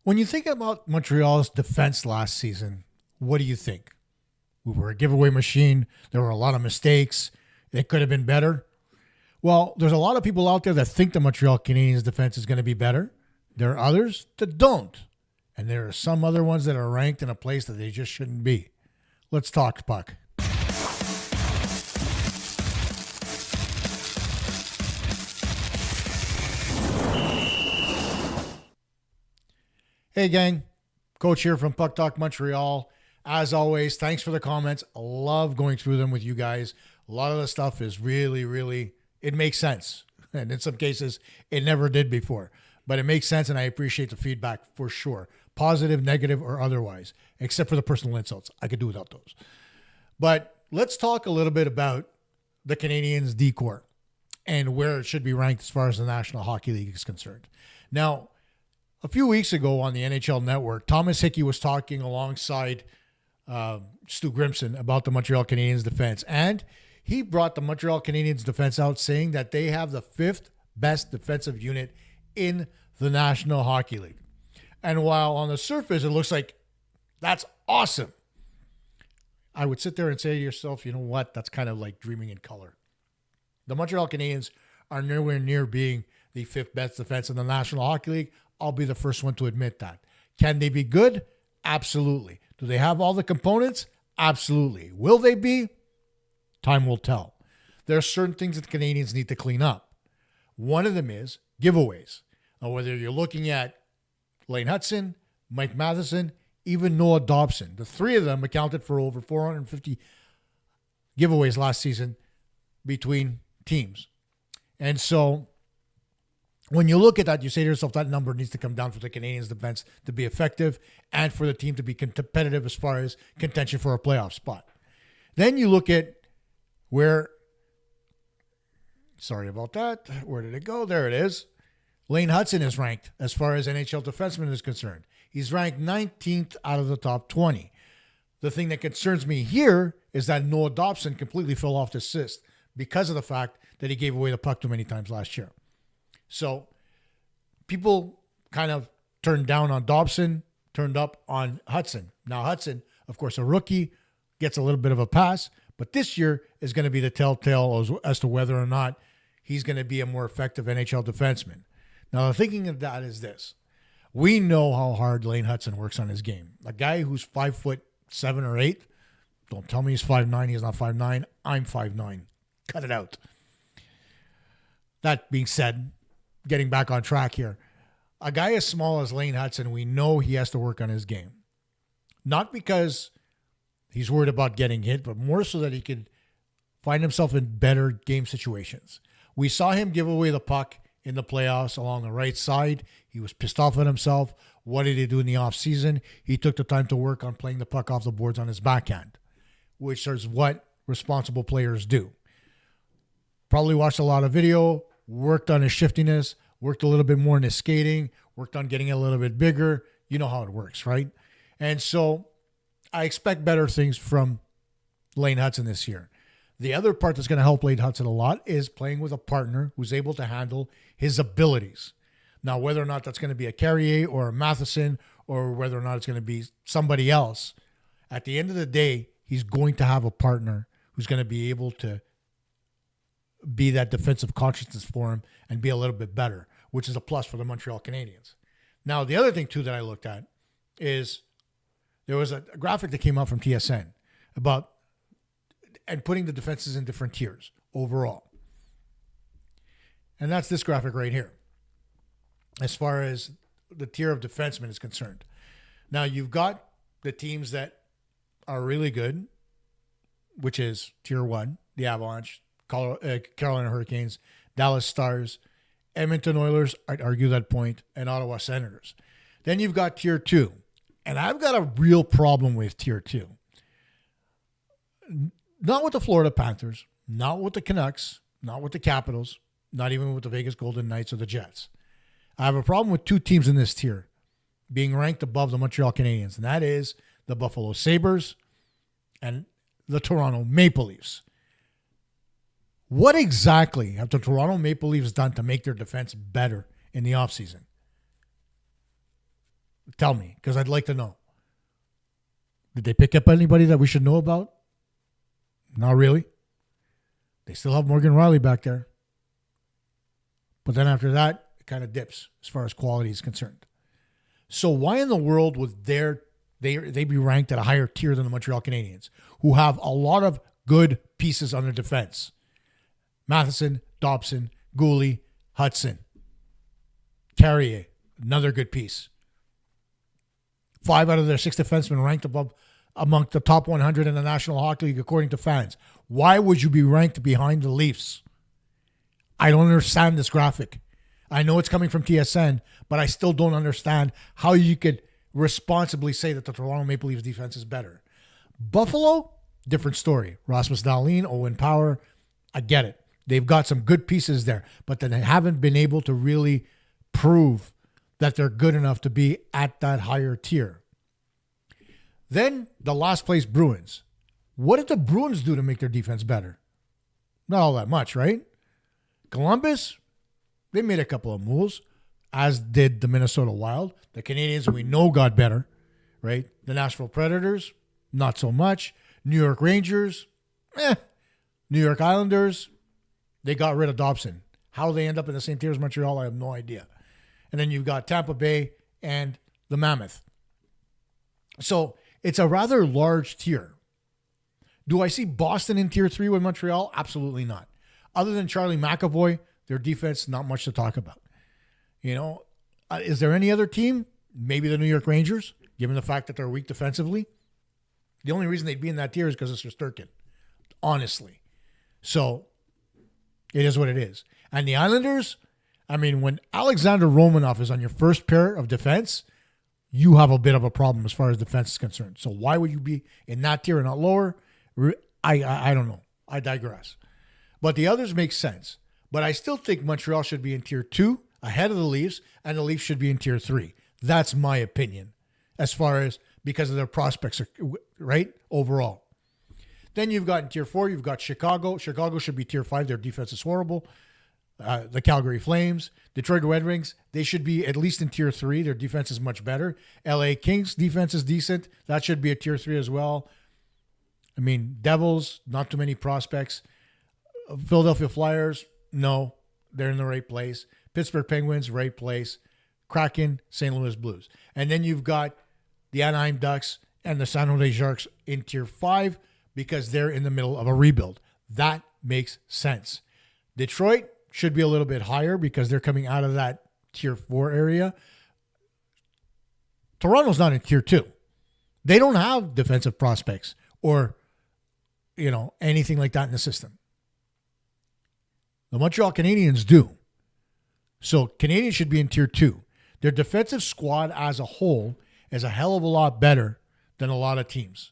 When you think about Montreal's defense last season, what do you think? We were a giveaway machine. There were a lot of mistakes. It could have been better. Well, there's a lot of people out there that think the Montreal Canadiens defense is going to be better. There are others that don't. And there are some other ones that are ranked in a place that they just shouldn't be. Let's talk puck. Hey gang, Coach here from Puck Talk Montreal. As always, thanks for the comments. I love going through them with you guys. A lot of the stuff is really, it makes sense. And in some cases, it never did before. But it makes sense, and I appreciate the feedback for sure. Positive, negative, or otherwise, except for the personal insults. I could do without those. But let's talk a little bit about the Canadiens D-Corps and where it should be ranked as far as the National Hockey League is concerned. Now, a few weeks ago on the NHL Network, Thomas Hickey was talking alongside Stu Grimson about the Montreal Canadiens defense. And he brought the Montreal Canadiens defense out saying that they have the 5th best defensive unit in the National Hockey League. And while on the surface it looks like that's awesome, I would sit there and say to yourself, you know what? That's kind of like dreaming in color. The Montreal Canadiens are nowhere near being the 5th best defense in the National Hockey League. I'll be the first one to admit that. Can they be good? Absolutely. Do they have all the components? Absolutely. Will they be? Time will tell. There are certain things that the Canadiens need to clean up. One of them is giveaways. Now, whether you're looking at Lane Hutson, Mike Matheson, even Noah Dobson, the three of them accounted for over 450 giveaways last season between teams. And so when you look at that, you say to yourself, that number needs to come down for the Canadiens defense to be effective and for the team to be competitive as far as contention for a playoff spot. Then you look at where, sorry about that, where did it go? There it is. Lane Hutson is ranked as far as NHL defenseman is concerned. He's ranked 19th out of the top 20. The thing that concerns me here is that Noah Dobson completely fell off the list because of the fact that he gave away the puck too many times last year. So people kind of turned down on Dobson, turned up on Hutson. Now Hutson, of course, a rookie, gets a little bit of a pass, but this year is going to be the telltale as to whether or not he's going to be a more effective NHL defenseman. Now, the thinking of that is this. We know how hard Lane Hutson works on his game. A guy who's 5'7" or 8, don't tell me he's 5'9", he's not 5'9", I'm 5'9". Cut it out. That being said, getting back on track here. A guy as small as Lane Hutson, we know he has to work on his game. Not because he's worried about getting hit, but more so that he can find himself in better game situations. We saw him give away the puck in the playoffs along the right side. He was pissed off at himself. What did he do in the offseason? He took the time to work on playing the puck off the boards on his backhand, which is what responsible players do. Probably watched a lot of video, worked on his shiftiness, worked a little bit more on his skating, worked on getting a little bit bigger. You know how it works, right? And so I expect better things from Lane Hutson this year. The other part that's going to help Lane Hutson a lot is playing with a partner who's able to handle his abilities. Now, whether or not that's going to be a Carrier or a Matheson or whether or not it's going to be somebody else, at the end of the day, he's going to have a partner who's going to be able to be that defensive consciousness for him and be a little bit better, which is a plus for the Montreal Canadiens. Now, the other thing, too, that I looked at is there was a graphic that came out from TSN about and putting the defenses in different tiers overall. And that's this graphic right here, as far as the tier of defensemen is concerned. Now, you've got the teams that are really good, which is tier 1, the Avalanche, Carolina Hurricanes, Dallas Stars, Edmonton Oilers, I'd argue that point, and Ottawa Senators. Then you've got tier 2. And I've got a real problem with tier 2. Not with the Florida Panthers, not with the Canucks, not with the Capitals, not even with the Vegas Golden Knights or the Jets. I have a problem with 2 teams in this tier being ranked above the Montreal Canadiens, and that is the Buffalo Sabres and the Toronto Maple Leafs. What exactly have the Toronto Maple Leafs done to make their defense better in the offseason? Tell me, because I'd like to know. Did they pick up anybody that we should know about? Not really. They still have Morgan Riley back there. But then after that, it kind of dips as far as quality is concerned. So why in the world would they be ranked at a higher tier than the Montreal Canadiens, who have a lot of good pieces on their defense? Matheson, Dobson, Guhle, Hutson, Carrier, another good piece. 5 out of their 6 defensemen ranked among the top 100 in the National Hockey League, according to fans. Why would you be ranked behind the Leafs? I don't understand this graphic. I know it's coming from TSN, but I still don't understand how you could responsibly say that the Toronto Maple Leafs defense is better. Buffalo, different story. Rasmus Dahlin, Owen Power, I get it. They've got some good pieces there, but then they haven't been able to really prove that they're good enough to be at that higher tier. Then the last place Bruins. What did the Bruins do to make their defense better? Not all that much, right? Columbus, they made a couple of moves, as did the Minnesota Wild. The Canadiens, we know, got better, right? The Nashville Predators, not so much. New York Rangers, New York Islanders, they got rid of Dobson. How they end up in the same tier as Montreal, I have no idea. And then you've got Tampa Bay and the Mammoth. So it's a rather large tier. Do I see Boston in tier 3 with Montreal? Absolutely not. Other than Charlie McAvoy, their defense, not much to talk about. Is there any other team? Maybe the New York Rangers, given the fact that they're weak defensively. The only reason they'd be in that tier is because it's Shesterkin, honestly. So it is what it is. And the Islanders, when Alexander Romanov is on your first pair of defense, you have a bit of a problem as far as defense is concerned. So why would you be in that tier and not lower? I don't know. I digress. But the others make sense. But I still think Montreal should be in tier 2 ahead of the Leafs, and the Leafs should be in tier 3. That's my opinion as far as because of their prospects, right? Overall. Then you've got in tier 4, you've got Chicago. Chicago should be tier 5. Their defense is horrible. The Calgary Flames, Detroit Red Wings, they should be at least in tier 3. Their defense is much better. LA Kings defense is decent. That should be a tier 3 as well. Devils, not too many prospects. Philadelphia Flyers, no, they're in the right place. Pittsburgh Penguins, right place. Kraken, St. Louis Blues. And then you've got the Anaheim Ducks and the San Jose Sharks in tier 5 because they're in the middle of a rebuild. That makes sense. Detroit should be a little bit higher because they're coming out of that tier 4 area. Toronto's not in tier 2. They don't have defensive prospects or, anything like that in the system. The Montreal Canadiens do. So Canadiens should be in tier 2. Their defensive squad as a whole is a hell of a lot better than a lot of teams.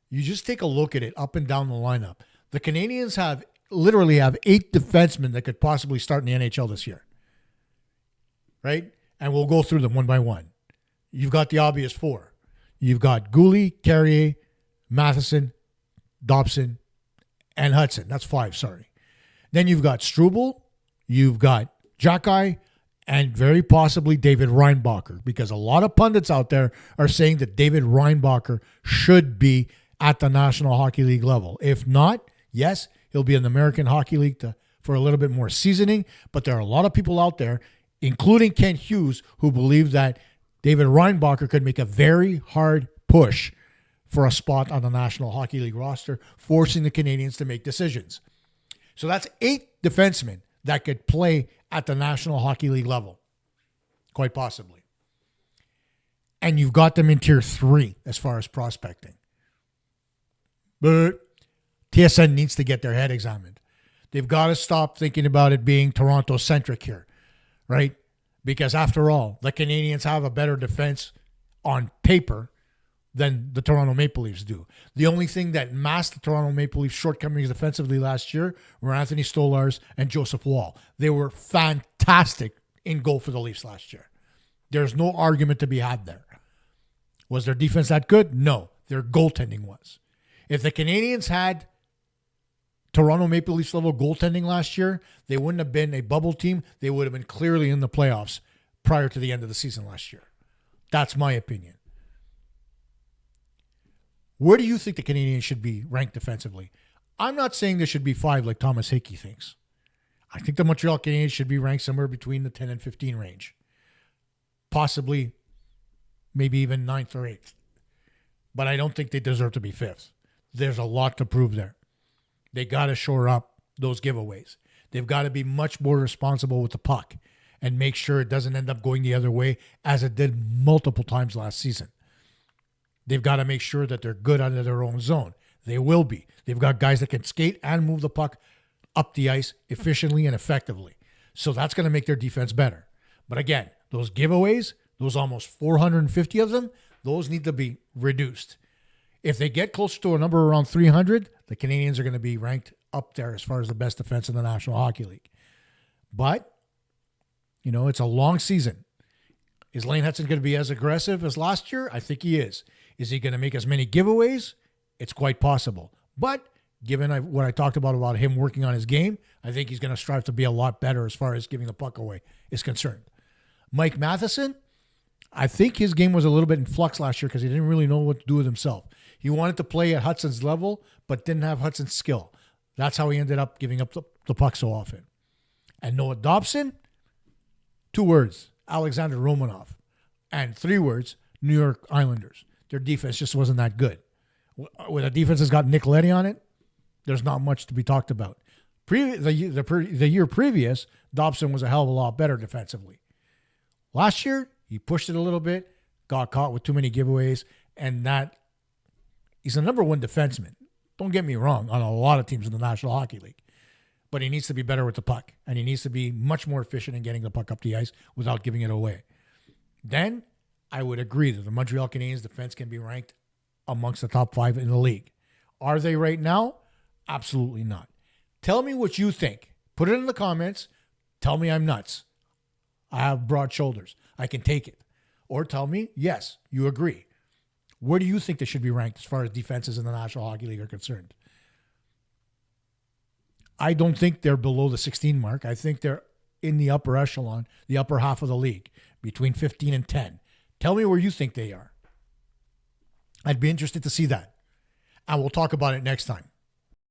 You just take a look at it up and down the lineup. The Canadiens literally have 8 defensemen that could possibly start in the NHL this year. Right? And we'll go through them one by one. You've got the obvious 4. You've got Guhle, Carrier, Matheson, Dobson, and Hutson. That's 5, sorry. Then you've got Struble, you've got Xhekaj, and very possibly David Reinbacher, because a lot of pundits out there are saying that David Reinbacher should be at the National Hockey League level. If not, yes, he'll be in the American Hockey League for a little bit more seasoning, but there are a lot of people out there, including Kent Hughes, who believe that David Reinbacher could make a very hard push for a spot on the National Hockey League roster, forcing the Canadiens to make decisions. So that's 8 defensemen that could play at the National Hockey League level, quite possibly. And you've got them in tier 3 as far as prospecting. But TSN needs to get their head examined. They've got to stop thinking about it being Toronto-centric here, right? Because after all, the Canadiens have a better defense on paper than the Toronto Maple Leafs do. The only thing that masked the Toronto Maple Leafs' shortcomings defensively last year were Anthony Stolarz and Joseph Woll. They were fantastic in goal for the Leafs last year. There's no argument to be had there. Was their defense that good? No. Their goaltending was. If the Canadiens had Toronto Maple Leafs level goaltending last year, they wouldn't have been a bubble team. They would have been clearly in the playoffs prior to the end of the season last year. That's my opinion. Where do you think the Canadiens should be ranked defensively? I'm not saying there should be 5 like Thomas Hickey thinks. I think the Montreal Canadiens should be ranked somewhere between the 10 and 15 range. Possibly, maybe even 9th or 8th. But I don't think they deserve to be 5th. There's a lot to prove there. They got to shore up those giveaways. They've got to be much more responsible with the puck and make sure it doesn't end up going the other way as it did multiple times last season. They've got to make sure that they're good under their own zone. They will be. They've got guys that can skate and move the puck up the ice efficiently and effectively. So that's going to make their defense better. But again, those giveaways, those almost 450 of them, those need to be reduced. If they get closer to a number around 300, the Canadiens are going to be ranked up there as far as the best defense in the National Hockey League. But, it's a long season. Is Lane Hutson going to be as aggressive as last year? I think he is. Is he going to make as many giveaways? It's quite possible. But given what I talked about him working on his game, I think he's going to strive to be a lot better as far as giving the puck away is concerned. Mike Matheson, I think his game was a little bit in flux last year because he didn't really know what to do with himself. He wanted to play at Hudson's level, but didn't have Hudson's skill. That's how he ended up giving up the puck so often. And Noah Dobson, 2 words, Alexander Romanov. And 3 words, New York Islanders. Their defense just wasn't that good. When a defense has got Nick Leddy on it, there's not much to be talked about. The year previous, Dobson was a hell of a lot better defensively. Last year, he pushed it a little bit, got caught with too many giveaways, and that he's a number 1 defenseman. Don't get me wrong, on a lot of teams in the National Hockey League. But he needs to be better with the puck, and he needs to be much more efficient in getting the puck up the ice without giving it away. Then I would agree that the Montreal Canadiens defense can be ranked amongst the top 5 in the league. Are they right now? Absolutely not. Tell me what you think. Put it in the comments. Tell me I'm nuts. I have broad shoulders. I can take it. Or tell me, yes, you agree. Where do you think they should be ranked as far as defenses in the National Hockey League are concerned? I don't think they're below the 16 mark. I think they're in the upper echelon, the upper half of the league, between 15 and 10. Tell me where you think they are. I'd be interested to see that. And we'll talk about it next time.